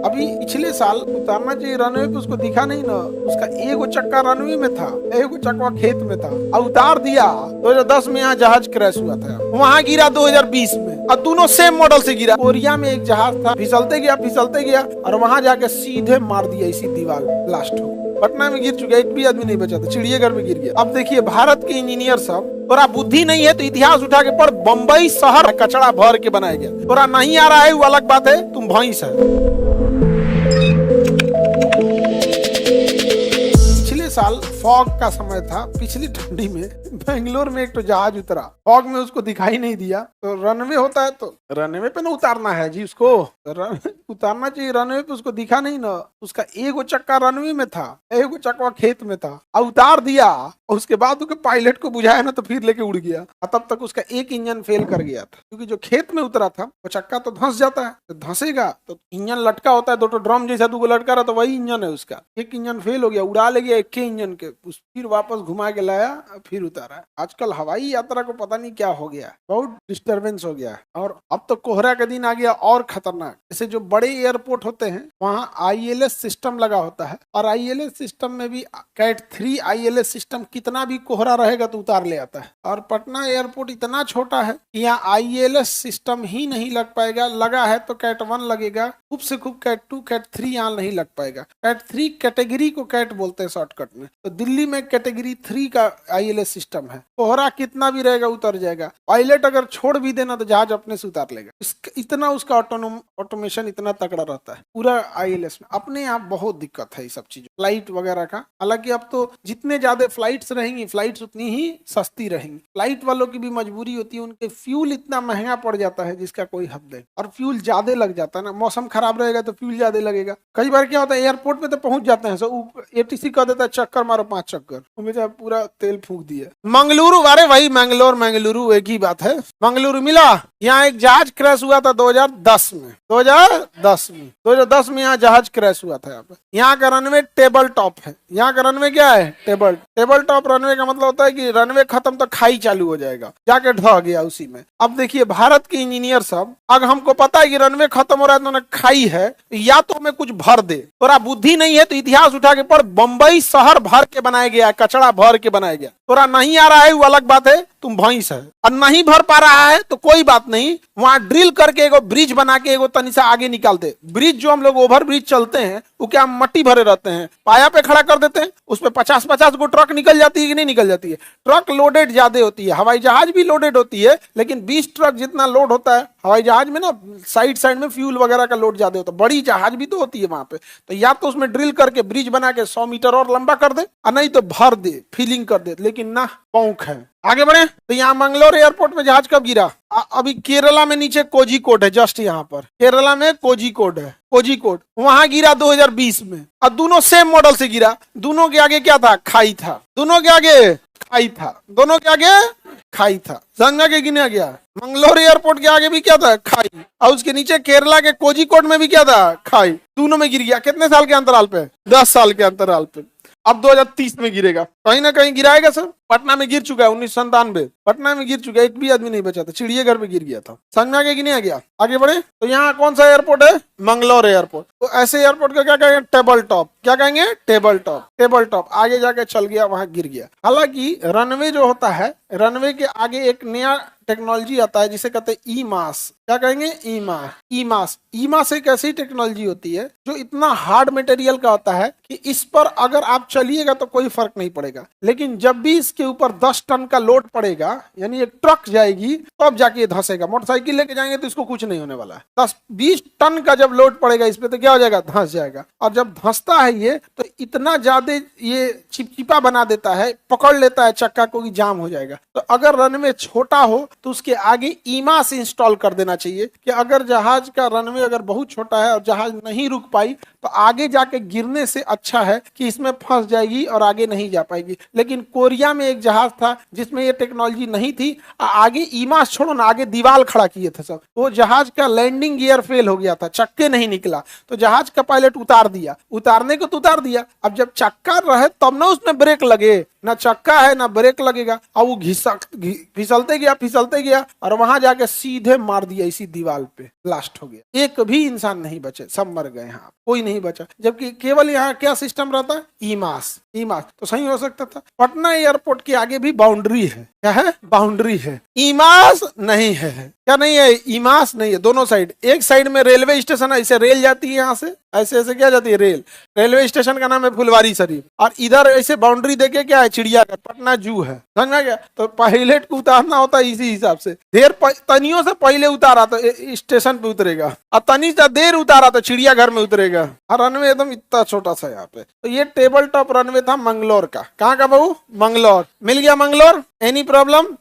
अभी पिछले साल उतारना चाहिए रनवे पे, उसको दिखा नहीं ना, उसका एगो चक्का रनवे में था, एगो चक्का खेत में था, और उतार दिया। 2010 में यहाँ जहाज क्रैश हुआ था, वहाँ गिरा 2020 में, और दोनों सेम मॉडल से गिरा। कोरिया में एक जहाज था, फिसलते गया और वहां जाके सीधे मार दिया इसी दीवार, ब्लास्ट हो। पटना में गिर चुका, एक भी आदमी नहीं बचा था, चिड़ियाघर में गिर गया। अब देखिए भारत के इंजीनियर सब, तोरा बुद्धि नहीं है तो इतिहास उठा के पढ़, बम्बई शहर कचड़ा भर के बनाया गया। तोरा नहीं आ रहा है वो अलग बात है, तुम भैंस है। पिछले साल फॉग का समय था, पिछली ठंडी में बेंगलोर में एक तो जहाज उतरा, फॉग में उसको दिखाई नहीं दिया। तो रनवे होता है तो रनवे पे ना उतारना है जी, उसको उतारना चाहिए रनवे पे, उसको दिखा नहीं ना, उसका एगो चक्का रनवे में था, एगो चक्का खेत में था, और उतार दिया। और उसके बाद उसके पायलट को बुझाया ना तो फिर लेके उड़ गया, और तब तक उसका एक इंजन फेल कर गया था, क्योंकि जो खेत में उतरा था वो चक्का तो धंस जाता है, तो धंसेगा तो इंजन लटका होता है, दो ड्रम जैसा दूगो लटका रहा, तो वही इंजन है उसका। एक इंजन फेल हो गया, उड़ा ले गया एक इंजन के, फिर वापस घुमा के लाया, फिर उतारा। आजकल हवाई यात्रा को पता नहीं क्या हो गया, बहुत डिस्टरबेंस हो गया। और अब तो कोहरा का दिन आ गया और खतरनाक। जैसे जो बड़े एयरपोर्ट होते हैं वहाँ ILS सिस्टम लगा होता है, और ILS सिस्टम में भी कैट 3 ILS सिस्टम, कितना भी कोहरा रहेगा तो उतार ले आता है। और पटना एयरपोर्ट इतना छोटा है कि यहाँ ILS सिस्टम ही नहीं लग पाएगा, लगा है तो कैट 1 लगेगा, खूब से खूब कैट 2 कैट 3 यहाँ नहीं लग पाएगा। कैट 3 कैटेगरी को कैट बोलते हैं शॉर्टकट में, तो दिल्ली में कैटेगरी 3 का ILS सिस्टम है। कोहरा कितना भी रहेगा उतर जाएगा, पायलट अगर छोड़ भी देना तो जहाज अपने से उतार लेगा, इतना उसका ऑटोमेशन इतना तगड़ा रहता है पूरा ILS में। अपने यहाँ बहुत दिक्कत है ये सब चीजों, फ्लाइट वगैरह का। हालांकि अब तो जितने ज्यादा फ्लाइट्स रहेंगी, फ्लाइट्स उतनी ही सस्ती रहेंगी। फ्लाइट वालों की भी मजबूरी होती है, उनके फ्यूल इतना महंगा पड़ जाता है जिसका कोई हद नहीं, और फ्यूल ज्यादा लग जाता है ना, मौसम खराब रहेगा तो फ्यूल ज्यादा लगेगा। कई बार क्या होता है, एयरपोर्ट में तो पहुंच जाते हैं, ATC कह देता है चक्कर मारो 5 चक्कर, उनमें पूरा तेल फूंक दिया। मंगलुरु, अरे वही मंगलुरु एक ही बात है। मंगलुरु मिला, यहाँ एक जहाज क्रैश हुआ था 2010 में, 2010 में यहाँ जहाज क्रैश हुआ था। यहाँ का रनवे टेबल टॉप है। यहाँ का रनवे क्या है? टेबल टॉप रनवे का मतलब होता है कि रनवे खत्म तो खाई चालू हो जाएगा, जाके ढह गया उसी में। अब देखिए भारत के इंजीनियर सब, अगर हमको पता है कि रनवे खत्म हो रहा है तो खाई है, या तो हमें कुछ भर दे। तोरा बुद्धि नहीं है तो इतिहास उठा के पढ़, बम्बई शहर भर के बनाया गया, कचड़ा भर के बनाया गया। तोरा नहीं आ रहा है वो अलग बात है, तुम भैंस है। और नहीं भर पा रहा है तो कोई बात नहीं, वहां ड्रिल करके एगो ब्रिज बना के एगो तनी सा आगे निकाल दे। ब्रिज जो हम लोग ओवर ब्रिज चलते हैं वो क्या मट्टी भरे रहते हैं, पाया पे खड़ा कर देते हैं, उसपे 50-50 गो ट्रक निकल जाती है कि नहीं निकल जाती है? ट्रक लोडेड ज्यादा होती है, हवाई जहाज भी लोडेड होती है, लेकिन 20 ट्रक जितना लोड होता है हवाई जहाज में ना, साइड में फ्यूल वगैरह का लोड ज्यादा होता है। बड़ी जहाज भी तो होती है वहां पे, तो या तो उसमें ड्रिल करके ब्रिज बना के 100 मीटर और लंबा कर दे, और नहीं तो भर दे, फिलिंग कर दे। लेकिन ना, पौंख है। आगे बढ़े तो यहाँ मंगलोर एयरपोर्ट में जहाज कब गिरा? अभी केरला में नीचे कोझिकोड है, जस्ट यहाँ पर केरला में कोझिकोड है, कोझिकोड वहां गिरा 2020 में, और दोनों सेम मॉडल से गिरा। दोनों के आगे क्या था? खाई था। दोनों के आगे खाई था, दोनों के आगे खाई था। संगा के गिना गया। मंगलोर एयरपोर्ट के आगे भी क्या था? खाई। और उसके नीचे केरला के कोझिकोड में भी क्या था? खाई। दोनों में गिर गया। कितने साल के अंतराल पे? 10 साल के अंतराल पे। अब 2030 में गिरेगा, कहीं ना कहीं गिराएगा सर। पटना में गिर चुका है 1997, पटना में गिर चुका है, एक भी आदमी नहीं बचा था, चिड़ियाघर में गिर गया था। समझ में आ गया कि नहीं आ गया? आगे बढ़े तो यहाँ कौन सा एयरपोर्ट है? मंगलोर एयरपोर्ट। तो ऐसे एयरपोर्ट का क्या कहेंगे? Table top. क्या कहेंगे? Table top. टेबल टॉप आगे जाके चल गया, वहां गिर गया। हालांकि रनवे जो होता है, रनवे के आगे एक नया टेक्नोलॉजी आता है जिसे कहते हैं ईमास। क्या कहेंगे? ईमास एक ऐसी टेक्नोलॉजी होती है जो इतना हार्ड मटेरियल का होता है कि इस पर अगर आप चलिएगा तो कोई फर्क नहीं पड़ेगा, लेकिन जब भी इसके ऊपर 10 टन का लोड पड़ेगा, यानी एक ट्रक जाएगी तो अब जाके धंसेगा। मोटरसाइकिल लेके जाएंगे तो इसको कुछ नहीं होने वाला है। 10-20 टन का जब लोड पड़ेगा इस पे तो क्या हो जाएगा? धंस जाएगा। और जब धंसता है ये तो इतना ज्यादा ये चिपचिपा बना देता है, पकड़ लेता है चक्का को कि जाम हो जाएगा। तो अगर रनवे छोटा हो तो उसके आगे ईमास इंस्टॉल कर देना चाहिए कि अगर जहाज का रनवे अगर बहुत छोटा है और जहाज नहीं रुक पाई तो आगे जाके गिरने से अच्छा है कि इसमें फंस फंस जाएगी और आगे नहीं जा पाएगी। लेकिन कोरिया में एक जहाज था जिसमें ये टेक्नोलॉजी नहीं थी, आगे ईमास छोड़ो ना, आगे दीवार खड़ा किए थे सब। वो जहाज का लैंडिंग गियर फेल हो गया था, चक्के नहीं निकला, तो जहाज का पायलट उतार दिया, उतारने को तो उतार दिया, अब जब चक्का रहे तब ना उसमें ब्रेक लगे, ना चक्का है ना ब्रेक लगेगा, और वो फिसलते गया और वहां जाके सीधे मार दिया इसी दीवार पे, ब्लास्ट हो गया। एक भी इंसान नहीं बचे, सब मर गए, यहाँ कोई नहीं बचा। जबकि केवल यहाँ क्या सिस्टम रहता है, ईमास तो सही हो सकता था। पटना एयरपोर्ट के आगे भी बाउंड्री है, क्या है, बाउंड्री है, ईमास नहीं है। क्या नहीं है, ईमास नहीं है। दोनों साइड, एक साइड में रेलवे स्टेशन है, इसे रेल जाती है यहाँ से, ऐसे क्या जाती है, रेलवे स्टेशन का नाम है फुलवारी शरीफ, और इधर ऐसे बाउंड्री देके क्या है, चिड़ियाघर, पटना जू है, समझ में गया। तो पायलट को उतारना होता है इसी हिसाब से, तनियों से पहले उतारा तो स्टेशन पे उतरेगा, और तनी से देर उतारा तो चिड़ियाघर में उतरेगा। और रनवे एकदम इतना छोटा सा यहाँ पे। तो ये टेबल टॉप रनवे था मंगलोर का। कहाँ का बहू, मंगलोर। मिल गया मंगलोर, एनी प्रॉब्लम।